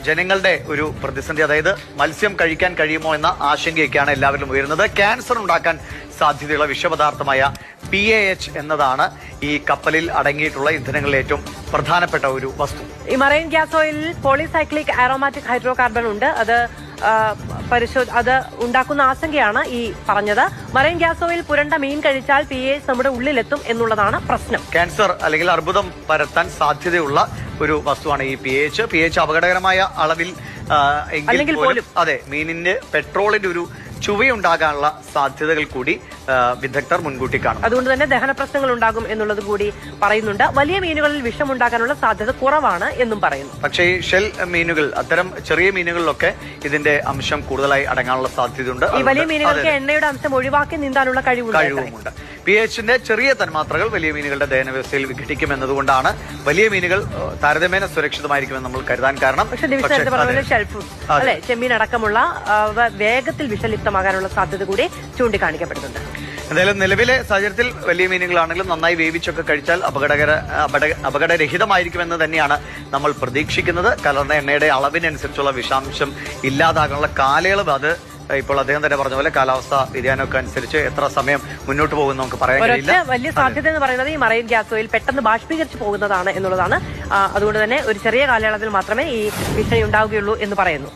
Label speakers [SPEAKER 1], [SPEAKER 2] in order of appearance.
[SPEAKER 1] ജനങ്ങളുടെ ഒരു പ്രതിസന്ധി. അതായത് മത്സ്യം കഴിക്കാൻ കഴിയുമോ എന്ന ആശങ്കയൊക്കെയാണ് എല്ലാവരിലും ഉയരുന്നത്. ക്യാൻസർ ഉണ്ടാക്കാൻ സാധ്യതയുള്ള വിഷപദാർത്ഥമായ PAH എന്നതാണ് ഈ കപ്പലിൽ അടങ്ങിയിട്ടുള്ള ഇന്ധനങ്ങളിലെ ഏറ്റവും പ്രധാനപ്പെട്ട ഒരു വസ്തു.
[SPEAKER 2] ഈ മറൈൻ ഗ്യാസ് ഓയിലിൽ പോളിസൈക്ലിക് ആരോമാറ്റിക് ഹൈഡ്രോ കാർബൺ ഉണ്ട്. അത് ഉണ്ടാക്കുന്ന ആശങ്കയാണ് ഈ പറഞ്ഞത്. മറൈൻ ഗ്യാസ് ഓയിൽ പുരണ്ട മീൻ കഴിച്ചാൽ PAH നമ്മുടെ ഉള്ളിലെത്തും എന്നുള്ളതാണ് പ്രശ്നം.
[SPEAKER 1] ക്യാൻസർ അല്ലെങ്കിൽ അർബുദം പരത്താൻ സാധ്യതയുള്ള ഒരു വസ്തുവാണ് ഈ PAH. അപകടകരമായ അളവിൽ എങ്കിൽ പോലും അതെ, മീനിന്റെ പെട്രോളിന്റെ ഒരു ചുവയുണ്ടാകാനുള്ള സാധ്യതകൾ കൂടി വിദഗ്ധർ മുൻകൂട്ടി കാണും.
[SPEAKER 2] അതുകൊണ്ട് തന്നെ ദഹന പ്രശ്നങ്ങൾ ഉണ്ടാകും എന്നുള്ളത് കൂടി പറയുന്നുണ്ട്. വലിയ മീനുകളിൽ വിഷമുണ്ടാകാനുള്ള സാധ്യത കുറവാണ് എന്നും പറയുന്നു.
[SPEAKER 1] പക്ഷേ ഈ ഷെൽ മീനുകൾ, അത്തരം ചെറിയ മീനുകളിലൊക്കെ ഇതിന്റെ അംശം കൂടുതലായി അടങ്ങാനുള്ള സാധ്യതയുണ്ട്.
[SPEAKER 2] ഈ വലിയ മീനുകൾക്ക് എണ്ണയുടെ അംശം ഒഴിവാക്കി നീന്താനുള്ള കഴിവുമുണ്ട്.
[SPEAKER 1] PAHന്റെ ചെറിയ തന്മാത്രകൾ വലിയ മീനുകളുടെ ദഹന വ്യവസ്ഥയിൽ വിഘടിക്കുമെന്നതുകൊണ്ടാണ് വലിയ മീനുകൾ താരതമ്യേന സുരക്ഷിതമായിരിക്കുമെന്ന് നമ്മൾ കരുതാൻ കാരണം.
[SPEAKER 2] അല്ലെ, ചെമ്മീൻ അടക്കമുള്ള വേഗത്തിൽ വിഷലിപ്തമാകാനുള്ള സാധ്യത കൂടി ചൂണ്ടിക്കാണിക്കപ്പെടുന്നുണ്ട്.
[SPEAKER 1] എന്തായാലും നിലവിലെ സാഹചര്യത്തിൽ വലിയ മീനുകളാണെങ്കിലും നന്നായി വേവിച്ചൊക്കെ കഴിച്ചാൽ അപകടരഹിതമായിരിക്കുമെന്ന് തന്നെയാണ് നമ്മൾ പ്രതീക്ഷിക്കുന്നത്. കലർന്ന എണ്ണയുടെ അളവിനനുസരിച്ചുള്ള വിഷാംശം ഇല്ലാതാകാനുള്ള കാലയളവ് അത് ഇപ്പോൾ അദ്ദേഹം തന്നെ പറഞ്ഞ പോലെ കാലാവസ്ഥ വ്യതിയാനമൊക്കെ അനുസരിച്ച് എത്ര സമയം മുന്നോട്ട് പോകും നമുക്ക് പറയാൻ കഴിയില്ല.
[SPEAKER 2] വലിയ സാധ്യത എന്ന് പറയുന്നത് ഈ മറൈൻ ഗ്യാസ് ഓയിൽ പെട്ടെന്ന് ബാഷ്പീകരിച്ച് പോകുന്നതാണ് എന്നുള്ളതാണ്. അതുകൊണ്ട് തന്നെ ഒരു ചെറിയ കാലയളവിൽ മാത്രമേ ഈ ഭീഷണി ഉണ്ടാവുകയുള്ളൂ എന്ന് പറയുന്നു.